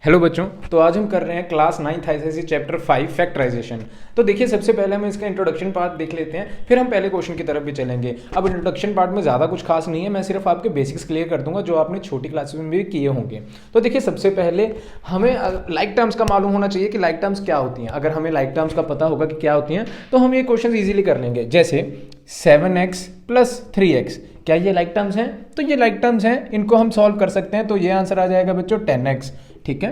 Hello बच्चों। तो आज हम कर रहे हैं class 9th ICSE chapter 5 factorisation. तो देखिए, सबसे पहले हम इसका इंट्रोडक्शन पार्ट देख लेते हैं, फिर हम पहले क्वेश्चन की तरफ भी चलेंगे। अब इंट्रोडक्शन पार्ट में ज़्यादा कुछ खास नहीं है, मैं सिर्फ आपके बेसिक्स क्लियर कर दूंगा जो आपने छोटी क्लासेस में भी किए होंगे। तो देखिए, सबसे पहले हमें लाइक टर्म्स का मालूम होना चाहिए कि लाइक टर्म्स क्या होती हैं। अगर हमें लाइक टर्म्स का पता होगा कि क्या होती हैं तो हम ये क्वेश्चन ईजिली कर लेंगे। जैसे 7x प्लस 3x, क्या ये लाइक टर्म्स हैं? तो ये लाइक टर्म्स हैं, इनको हम सॉल्व कर सकते हैं। तो ये आंसर आ जाएगा बच्चों 10x। ठीक है।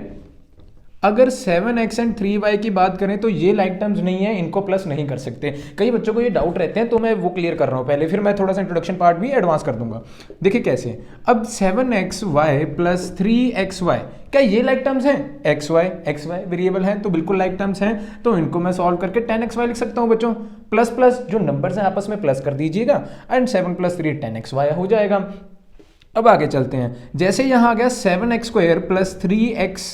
अगर 7x एंड 3y की बात करें तो ये लाइक टर्म्स नहीं है, इनको प्लस नहीं कर सकते। कई बच्चों को ये डाउट रहते हैं, तो मैं वो क्लियर कर रहा हूँ पहले, फिर मैं थोड़ा सा इंट्रोडक्शन पार्ट भी एडवांस कर दूंगा। देखिए कैसे। अब 7xy प्लस 3xy, क्या ये लाइक टर्म्स हैं? xy वेरिएबल है तो बिल्कुल लाइक टर्म्स हैं। तो इनको मैं सॉल्व करके 10xy लिख सकता हूँ बच्चों। प्लस प्लस जो नंबर्स हैं आपस में प्लस कर दीजिएगा एंड 7 प्लस 3 10xy हो जाएगा। अब आगे चलते हैं। जैसे यहाँ आ गया 7x स्क्वायर प्लस 3x,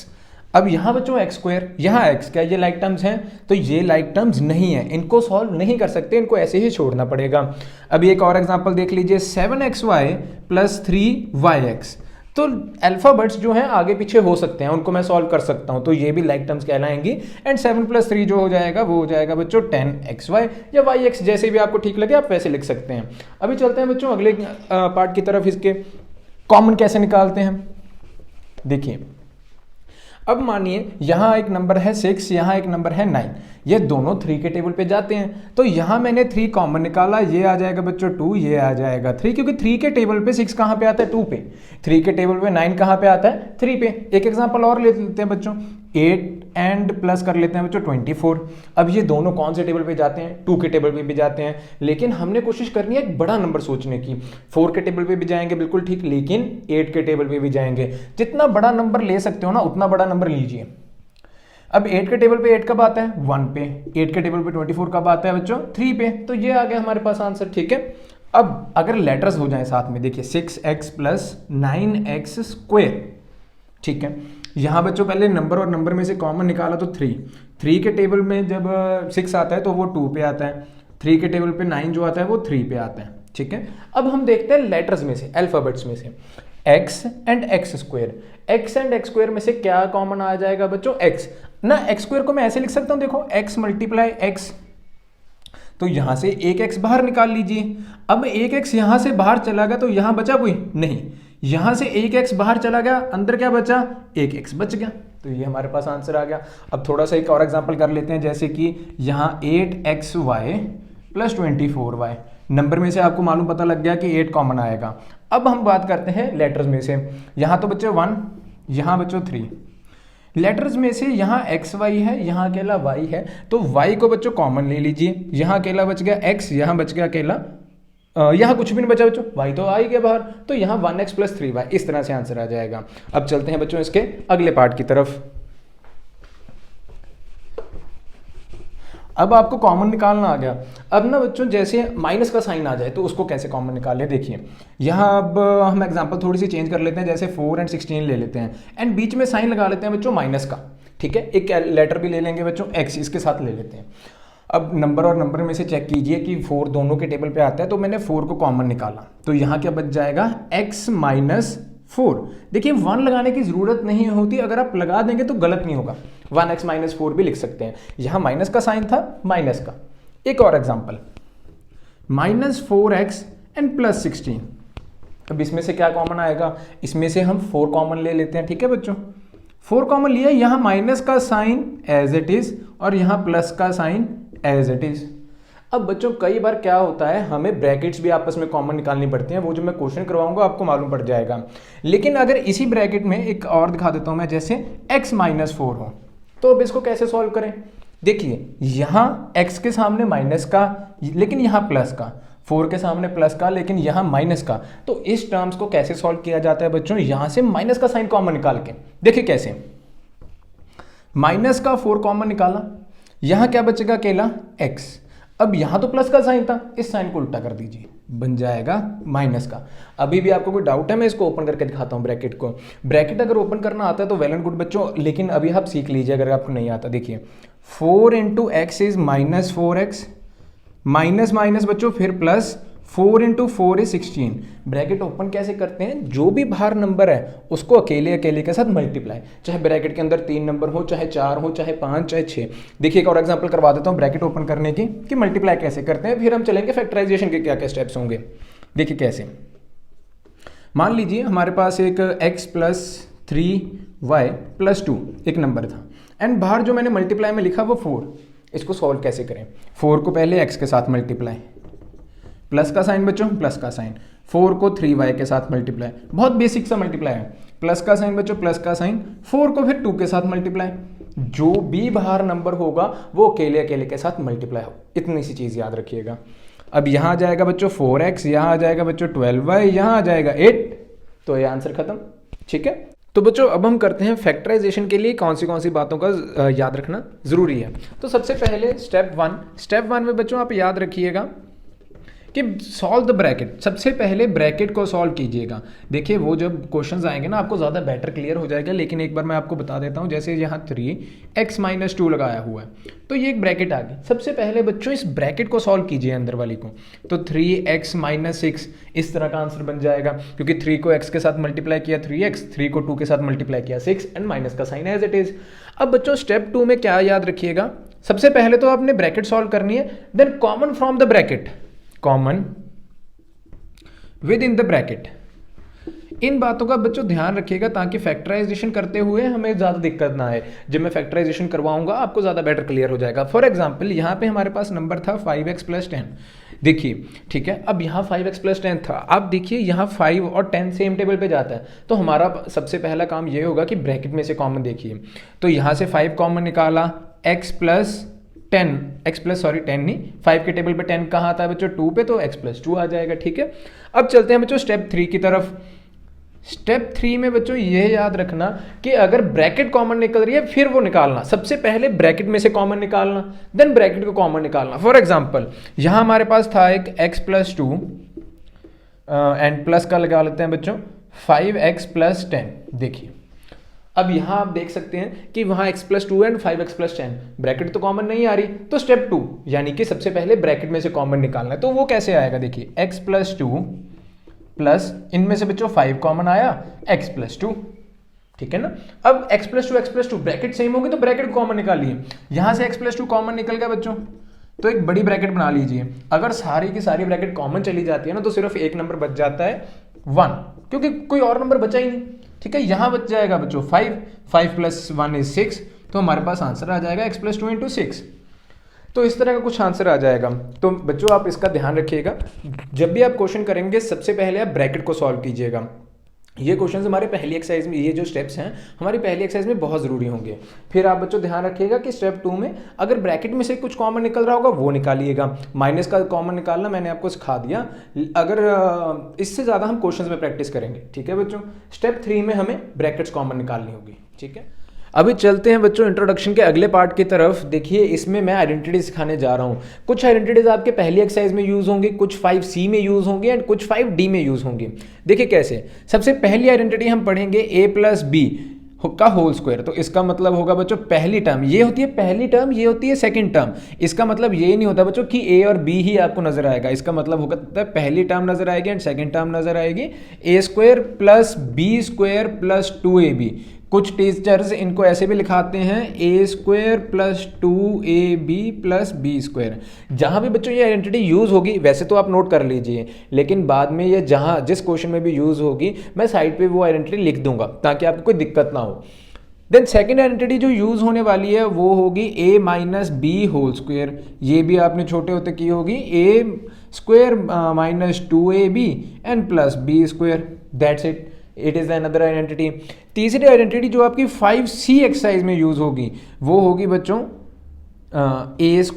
अब यहाँ बच्चों एक्स स्क्वायर, यहाँ एक्स, क्या ये लाइक टर्म्स हैं? तो ये लाइक टर्म्स नहीं है, इनको सॉल्व नहीं कर सकते, इनको ऐसे ही छोड़ना पड़ेगा। अभी एक और एग्जांपल देख लीजिए, 7xy प्लस 3yx। तो अल्फाबेट्स जो हैं आगे पीछे हो सकते हैं, उनको मैं सॉल्व कर सकता हूं, तो ये भी लाइक टर्म्स कहलाएंगी। एंड 7 प्लस 3 जो हो जाएगा वो हो जाएगा बच्चों 10xy या yx, जैसे भी आपको ठीक लगे आप वैसे लिख सकते हैं। अभी चलते हैं बच्चों अगले पार्ट की तरफ। इसके कॉमन कैसे निकालते हैं देखिए। अब मानिए यहाँ एक नंबर है 6, यहाँ एक नंबर है 9, ये दोनों 3 के टेबल पे जाते हैं। तो यहाँ मैंने 3 कॉमन निकाला, ये आ जाएगा बच्चों 2, ये आ जाएगा 3, क्योंकि 3 के टेबल पे 6 कहाँ पे आता है? 2 पे। 3 के टेबल पे 9 कहाँ पे आता है? 3 पे। एक एग्जांपल और ले लेते हैं बच्चों, 8 एंड प्लस कर लेते हैं बच्चों 24। अब ये दोनों कौन से टेबल पे जाते हैं? 2 के टेबल पे भी जाते हैं, लेकिन हमने कोशिश करनी है एक बड़ा नंबर सोचने की। 4 के टेबल पे भी जाएंगे बिल्कुल ठीक, लेकिन 8 के टेबल पे भी जाएंगे। जितना बड़ा नंबर ले सकते हो ना उतना बड़ा नंबर लीजिए। अब 8 के टेबल पे 8 कब आता है? 1 पे। 8 के टेबल पे 24 कब आता है बच्चों? 3 पे। तो ये आ गया हमारे पास आंसर। ठीक है। अब अगर लेटर्स हो जाए साथ में, देखिए 6x प्लस 9x स्क्वायर। ठीक है। यहाँ बच्चों पहले नंबर और नंबर में से कॉमन निकाला तो 3 के टेबल में जब 6 आता है तो वो 2 पे आता है, 3 के टेबल पे 9 जो आता है वो 3 पे आता है। ठीक है। अब हम देखते हैं लेटर्स में से, अल्फाबेट्स में से, x and x square. x and x square में से क्या कॉमन आ जाएगा बच्चों? x ना। x स्क्वायर को मैं ऐसे लिख सकता हूं, देखो x मल्टीप्लाई x, तो यहां से एक x बाहर निकाल लीजिए। अब एक x यहां से बाहर चला गया तो यहां बचा कोई नहीं, यहां से एक x बाहर चला गया, अंदर क्या बचा? एक x बच गया। तो ये हमारे पास आंसर आ गया। अब थोड़ा सा एक और एग्जांपल कर लेते हैं, जैसे कि यहाँ 8xy प्लस 24y, नंबर में से आपको मालूम पता लग गया कि 8 कॉमन आएगा। अब हम बात करते हैं लेटर्स में से। यहाँ तो बच्चों 1, यहाँ बच्चों 3। लेटर्स में से यहाँ एक्स वाई है, यहाँ अकेला y है, तो y को बच्चों कॉमन ले लीजिए। यहाँ अकेला बच गया x, यहाँ बच गया अकेला, यहाँ कुछ भी नहीं बचा बच्चों, y तो आ ही गया बाहर, तो यहाँ 1x प्लस 3y, इस तरह से आंसर आ जाएगा। अब चलते हैं बच्चों इसके अगले पार्ट की तरफ। अब आपको कॉमन निकालना आ गया। अब ना बच्चों जैसे माइनस का साइन आ जाए तो उसको कैसे कॉमन निकालें, देखिए यहाँ अब हम एग्जांपल थोड़ी सी चेंज कर लेते हैं, जैसे 4 एंड 16 ले लेते हैं एंड बीच में साइन लगा लेते हैं बच्चों माइनस का। ठीक है। एक लेटर भी ले लेंगे बच्चों x, इसके साथ ले लेते हैं। अब नंबर और नंबर में से चेक कीजिए कि 4 दोनों के टेबल पे आता है, तो मैंने 4 को कॉमन निकाला, तो यहाँ क्या बच जाएगा? x minus 4। देखिए 1 लगाने की जरूरत नहीं होती, अगर आप लगा देंगे तो गलत नहीं होगा, 1x माइनस 4 भी लिख सकते हैं। यहाँ माइनस का साइन था, माइनस का। एक और example, minus 4x and plus 16। अब इसमें से क्या कॉमन आएगा? इसमें से हम 4 कॉमन ले लेते हैं। ठीक है बच्चों, 4 कॉमन लिया, यहाँ माइनस का साइन एज इट इज और यहाँ प्लस का साइन एज इट इज। अब बच्चों कई बार क्या होता है, हमें ब्रैकेट्स भी आपस में कॉमन निकालनी पड़ती हैं, वो जो मैं क्वेश्चन करवाऊंगा आपको मालूम पड़ जाएगा। लेकिन अगर इसी ब्रैकेट में एक और दिखा देता हूं मैं, जैसे x माइनस 4 हो, तो अब इसको कैसे सॉल्व करें? देखिए यहाँ x के सामने माइनस का, लेकिन यहाँ प्लस का, 4 के सामने प्लस का, लेकिन यहाँ माइनस का। तो इस टर्म्स को कैसे सॉल्व किया जाता है बच्चों? यहाँ से माइनस का साइन कॉमन निकाल के, देखिए कैसे। माइनस का 4 कॉमन निकाला, यहाँ क्या बचेगा? अकेला x। अब यहाँ तो प्लस का साइन था, इस साइन को उल्टा कर दीजिए, बन जाएगा माइनस का। अभी भी आपको कोई डाउट है? मैं इसको ओपन करके दिखाता हूँ ब्रैकेट को। ब्रैकेट अगर ओपन करना आता है तो वेल एंड गुड बच्चों, लेकिन अभी आप सीख लीजिए अगर आपको नहीं आता। देखिए 4 into x is minus 4x, minus minus बच्चों फिर plus, 4 into 4 is 16। Bracket open कैसे करते हैं, जो भी बाहर नंबर है उसको अकेले अकेले के साथ मल्टीप्लाई, चाहे ब्रैकेट के अंदर 3 नंबर हो, चाहे 4 हो, चाहे 5, चाहे 6। देखिए एक और एग्जांपल करवा देता हूँ ब्रैकेट ओपन करने की कि मल्टीप्लाई कैसे करते हैं, फिर हम चलेंगे फैक्टराइजेशन के क्या क्या स्टेप्स होंगे। देखिए कैसे, मान लीजिए हमारे पास एक x प्लस 3y प्लस 2 एक नंबर था, एंड बाहर जो मैंने मल्टीप्लाई में लिखा वो 4। इसको सॉल्व कैसे करें, 4 को पहले x के साथ मल्टीप्लाई, प्लस का साइन बच्चों, प्लस का साइन, 4 को 3y के साथ मल्टीप्लाई, बहुत बेसिक सा मल्टीप्लाई है, प्लस का साइन बच्चों, प्लस का साइन, 4 को फिर 2 के साथ मल्टीप्लाई, जो भी बाहर नंबर होगा वो अकेले अकेले के साथ मल्टीप्लाई हो, इतनी सी चीज़ याद रखिएगा। अब यहाँ आ जाएगा बच्चों 4x, यहाँ आ जाएगा बच्चों 12y, यहाँ आ जाएगा 8, तो ये आंसर खत्म। ठीक है, तो बच्चों अब हम करते हैं फैक्टराइजेशन के लिए कौन सी बातों का याद रखना ज़रूरी है। तो सबसे पहले स्टेप वन में बच्चों आप याद रखिएगा कि सॉल्व द ब्रैकेट। सबसे पहले ब्रैकेट को सॉल्व कीजिएगा। देखिए वो जब क्वेश्चंस आएंगे ना आपको ज़्यादा बेटर क्लियर हो जाएगा, लेकिन एक बार मैं आपको बता देता हूँ। जैसे यहाँ 3x-2 लगाया हुआ है, तो ये एक ब्रैकेट आ गई। सबसे पहले बच्चों इस ब्रैकेट को सॉल्व कीजिए अंदर वाली को, तो 3x-6 इस तरह का आंसर बन जाएगा, क्योंकि 3 को x के साथ मल्टीप्लाई किया 3x, 3 को 2 के साथ मल्टीप्लाई किया 6, एंड माइनस का साइन एज इट इज। अब बच्चों स्टेप 2 में क्या याद रखिएगा, सबसे पहले तो आपने ब्रैकेट सॉल्व करनी है, then common from the bracket, common within the bracket. इन बातों का बच्चों ध्यान रखिएगा ताकि फैक्टराइजेशन करते हुए हमें ज़्यादा दिक्कत ना आए। जब मैं फैक्टराइजेशन करवाऊंगा आपको ज़्यादा बेटर क्लियर हो जाएगा। फॉर एग्जांपल यहाँ पे हमारे पास नंबर था 5x + 10, देखिए ठीक है। अब यहाँ 5x + 10 था, अब देखिए यहाँ 5 और 10 सेम टेबल पे जाता है, तो हमारा सबसे पहला काम ये होगा कि ब्रैकेट में से कॉमन देखिए, तो यहाँ से 5 कॉमन निकाला, x + 10 नहीं, 5 के टेबल पे 10 कहाँ आता है बच्चों, 2 पे, तो x + 2 आ जाएगा। ठीक है, अब चलते हैं बच्चों स्टेप 3 की तरफ। स्टेप 3 में बच्चों ये याद रखना कि अगर ब्रैकेट कॉमन निकल रही है फिर वो निकालना, सबसे पहले ब्रैकेट में से कॉमन निकालना, देन ब्रैकेट को कॉमन निकालना। फॉर एग्जांपल यहाँ हमारे पास था एक x + 2 एंड प्लस का लगा लेते हैं बच्चों 5x + 10। देखिए अब यहाँ आप देख सकते हैं कि वहाँ x + 2 एंड 5x + 10, ब्रैकेट तो कॉमन नहीं आ रही, तो स्टेप 2 यानी कि सबसे पहले ब्रैकेट में से कॉमन निकालना है। तो वो कैसे आएगा, देखिए x + 2 प्लस इनमें से बच्चों 5 कॉमन आया, x + 2, ठीक है ना। अब x + 2 ब्रैकेट सेम होगी तो ब्रैकेट कॉमन निकालिए। यहाँ से x + 2 कॉमन निकल गया बच्चों, तो एक बड़ी ब्रैकेट बना लीजिए। अगर सारी की सारी ब्रैकेट कॉमन चली जाती है ना, तो सिर्फ एक नंबर बच जाता है 1, क्योंकि कोई और नंबर बचा ही नहीं। ठीक है, यहाँ बच जाएगा बच्चों 5 + 1 = 6, तो हमारे पास आंसर आ जाएगा x + 2 × 6। तो इस तरह का कुछ आंसर आ जाएगा। तो बच्चों आप इसका ध्यान रखिएगा, जब भी आप क्वेश्चन करेंगे सबसे पहले आप ब्रैकेट को सॉल्व कीजिएगा। ये क्वेश्चन हमारे पहली एक्सरसाइज में, ये जो स्टेप्स हैं हमारी पहली एक्सरसाइज में बहुत ज़रूरी होंगे। फिर आप बच्चों ध्यान रखिएगा कि स्टेप 2 में अगर ब्रैकेट में से कुछ कॉमन निकल रहा होगा वो निकालिएगा, माइनस का कॉमन निकालना मैंने आपको सिखा दिया। अगर इससे ज़्यादा हम क्वेश्चंस में प्रैक्टिस करेंगे। ठीक है बच्चों, स्टेप 3 में हमें ब्रैकेट्स कॉमन निकालनी होगी। ठीक है, अभी चलते हैं बच्चों इंट्रोडक्शन के अगले पार्ट की तरफ। देखिए इसमें मैं आइडेंटिटी सिखाने जा रहा हूँ। कुछ आइडेंटिटीज आपके पहली एक्सरसाइज में यूज़ होंगी, कुछ 5C में यूज़ होंगे एंड कुछ 5D में यूज़ होंगी। देखिए कैसे, सबसे पहली आइडेंटिटी हम पढ़ेंगे a + b का होल स्क्वायर। तो इसका मतलब होगा बच्चों पहली टर्म, ये होती है पहली टर्म, ये होती है सेकंड टर्म। इसका मतलब ये नहीं होता बच्चों कि a और b ही आपको नजर आएगा, इसका मतलब होगा पहली टर्म नजर आएगी एंड सेकंड टर्म नजर आएगी। a² + b² + 2ab। कुछ टीचर्स इनको ऐसे भी लिखाते हैं a² + 2ab + b²। जहाँ भी बच्चों ये आइडेंटिटी यूज़ होगी वैसे तो आप नोट कर लीजिए, लेकिन बाद में ये जहाँ जिस क्वेश्चन में भी यूज़ होगी मैं साइड पे वो आइडेंटिटी लिख दूंगा ताकि आपको कोई दिक्कत ना हो। देन सेकेंड आइडेंटिटी जो यूज़ होने वाली है वो होगी a - b होल स्क्वायर। ये भी आपने छोटे होते की होगी a² - 2ab and plus b²। That's it, it is another identity. तीसरी आइडेंटिटी जो आपकी 5C एक्सरसाइज में यूज़ होगी वो होगी बच्चों a²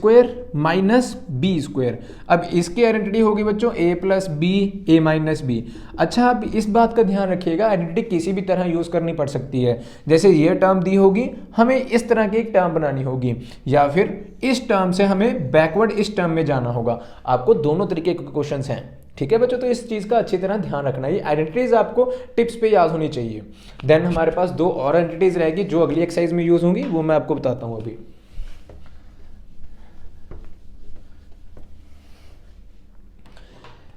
- b²। अब इसकी आइडेंटिटी होगी बच्चों a + b a - b। अच्छा, अब इस बात का ध्यान रखिएगा आइडेंटिटी किसी भी तरह यूज़ करनी पड़ सकती है। जैसे ये टर्म दी होगी, हमें इस तरह की एक टर्म बनानी होगी, या फिर इस टर्म से हमें बैकवर्ड इस टर्म में जाना होगा। आपको दोनों तरीके के क्वेश्चन हैं। ठीक है बच्चों, तो इस चीज़ का अच्छी तरह ध्यान रखना। ये आइडेंटिटीज आपको टिप्स पे याद होनी चाहिए। देन हमारे पास 2 और आइडेंटिटीज रहेगी जो अगली एक्सरसाइज में यूज़ होंगी, वो मैं आपको बताता हूँ अभी।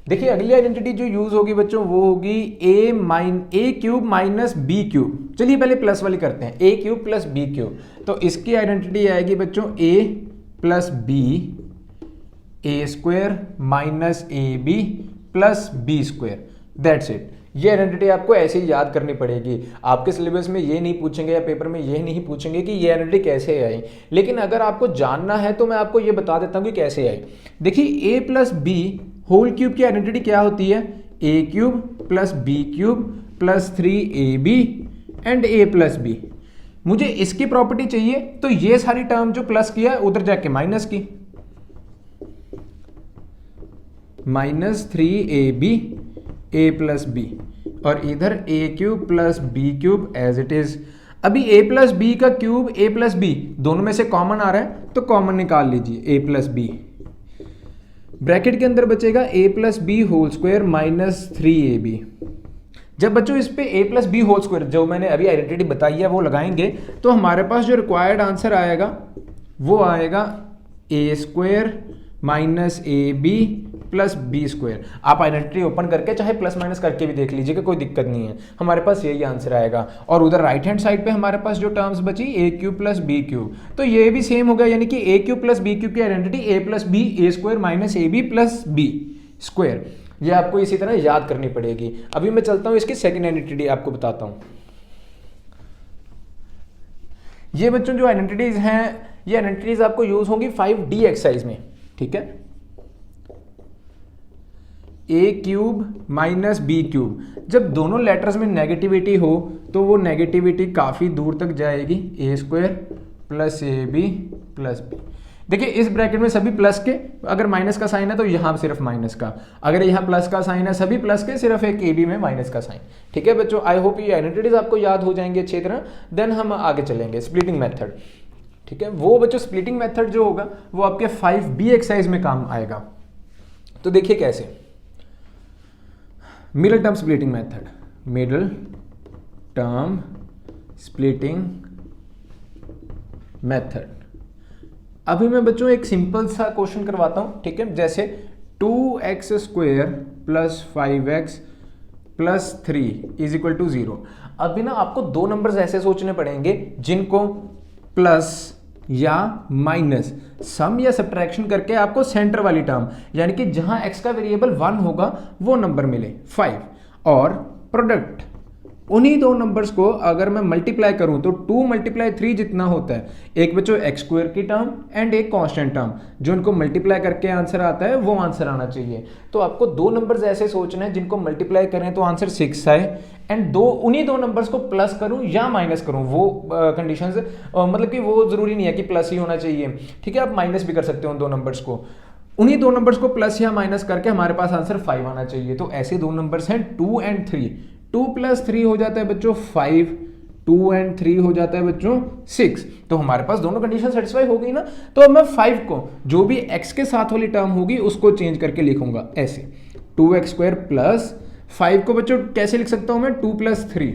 देखिए अगली आइडेंटिटी जो यूज होगी बच्चों वो होगी A cube minus B cube. चलिए पहले प्लस वाली करते हैं, A cube plus B cube. तो इसकी आइडेंटिटी आएगी बच्चों A plus B A square minus A B plus B square, that's it. ये आइडेंटिटी आपको ऐसे ही याद करनी पड़ेगी। आपके सिलेबस में ये नहीं पूछेंगे या पेपर में ये नहीं पूछेंगे कि ये आइडेंटिटी कैसे आई, लेकिन अगर आपको जानना है तो मैं आपको ये बता देता हूँ कि कैसे आई। देखिए A plus B whole cube की आइडेंटिटी क्या होती है, A cube plus B cube plus 3ab and A plus B. मुझे इसकी प्रॉपर्टी चाहिए तो ये सारी टर्म जो प्लस किया उधर जाके माइनस की, माइनस 3ab ए प्लस बी, और इधर A cube plus B cube as it is. अभी ए प्लस बी का क्यूब ए प्लस बी दोनों में से कॉमन आ रहा है तो कॉमन निकाल लीजिए, ए प्लस बी। ब्रैकेट के अंदर बचेगा A plus B whole square minus 3ab। जब बच्चों इस पे A plus B whole square जो मैंने अभी आइडेंटिटी बताई है वो लगाएंगे तो हमारे पास जो रिक्वायर्ड आंसर आएगा वो आएगा A square minus A B plus B square. आप आइडेंटिटी ओपन करके चाहे प्लस माइनस करके भी देख लीजिएगा, कोई दिक्कत नहीं है, हमारे पास यही आंसर आएगा। और उधर राइट हैंड साइड पे हमारे पास जो टर्म्स बची A cube plus B cube, तो ये भी सेम हो गया, यानी कि A cube plus B cube की identity A plus B A square minus A B plus B square. ये आपको इसी तरह याद करनी पड़ेगी। अभी मैं चलता हूँ इसकी सेकेंड आइडेंटिटी आपको बताता हूँ। ये बच्चों जो आइडेंटिटीज हैं ये आइडेंटिटीज आपको यूज होंगी 5D एक्सरसाइज में, ठीक है। A cube minus B cube, जब दोनों लेटर्स में नेगेटिविटी हो तो वो नेगेटिविटी काफ़ी दूर तक जाएगी, A square plus A B plus B. देखिए इस ब्रैकेट में सभी प्लस के, अगर माइनस का साइन है तो यहाँ सिर्फ माइनस का, अगर यहाँ प्लस का साइन है सभी प्लस के, सिर्फ एक ए बी में माइनस का साइन। ठीक है बच्चों, आई होप ये आइडेंटिटीज आपको याद हो जाएंगे अच्छी तरह। देन हम आगे चलेंगे स्प्लिटिंग मेथड, ठीक है। वो बच्चों स्प्लिटिंग मेथड जो होगा वो आपके 5B एक्सरसाइज में काम आएगा। तो देखिए कैसे, middle term splitting method, middle term splitting method. अभी मैं बच्चों एक सिंपल सा क्वेश्चन करवाता हूं, ठीक है। जैसे 2x square plus 5x plus 3 is equal to 0। अभी ना आपको दो नंबर्स ऐसे सोचने पड़ेंगे जिनको प्लस या माइनस सम या सब्ट्रैक्शन करके आपको सेंटर वाली टर्म, यानी कि जहां x का वेरिएबल 1 होगा वो नंबर मिले 5, और प्रोडक्ट उन्हीं दो नंबर्स को अगर मैं मल्टीप्लाई करूं तो 2 × 3 जितना होता है। एक बच्चों एक्स स्क्वायर की टर्म एंड एक कांस्टेंट टर्म, जो इनको मल्टीप्लाई करके आंसर आता है वो आंसर आना चाहिए। तो आपको दो नंबर्स ऐसे सोचने हैं जिनको मल्टीप्लाई करें तो आंसर 6 आए, एंड उन्हीं दो नंबर्स को प्लस करूं या माइनस करूं, वो कंडीशंस मतलब कि वो जरूरी नहीं है कि प्लस ही होना चाहिए, ठीक है। आप माइनस भी कर सकते हो उन दो नंबर्स को, उन्हीं दो नंबर्स को प्लस या माइनस करके हमारे पास आंसर 5 आना चाहिए। तो ऐसे दो नंबर्स हैं 2 और 3। 2 + 3 हो जाता है बच्चों 5, 2 और 3 हो जाता है बच्चों 6। तो हमारे पास दोनों कंडीशन सेटिस्फाई हो गई ना। तो अब मैं 5 को जो भी x के साथ वाली टर्म होगी उसको चेंज करके लिखूंगा ऐसे, 2x² प्लस 5 को बच्चों कैसे लिख सकता हूं मैं, 2 + 3,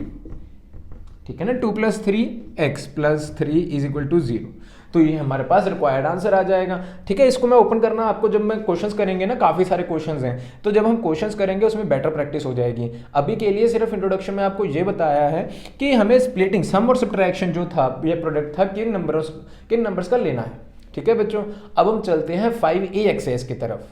ठीक है ना। 2 + 3x + 3 इज इक्वल टू 0। तो ये हमारे पास रिक्वायर्ड आंसर आ जाएगा, ठीक है। इसको मैं ओपन करना आपको जब मैं क्वेश्चंस करेंगे ना, काफ़ी सारे क्वेश्चंस हैं, तो जब हम क्वेश्चंस करेंगे उसमें बेटर प्रैक्टिस हो जाएगी। अभी के लिए सिर्फ इंट्रोडक्शन में आपको ये बताया है कि हमें स्प्लिटिंग सम और सब्ट्रैक्शन जो था, ये प्रोडक्ट था, किन नंबर्स का लेना है, ठीक है बच्चों। अब हम चलते हैं 5A एक्सरसाइज की तरफ।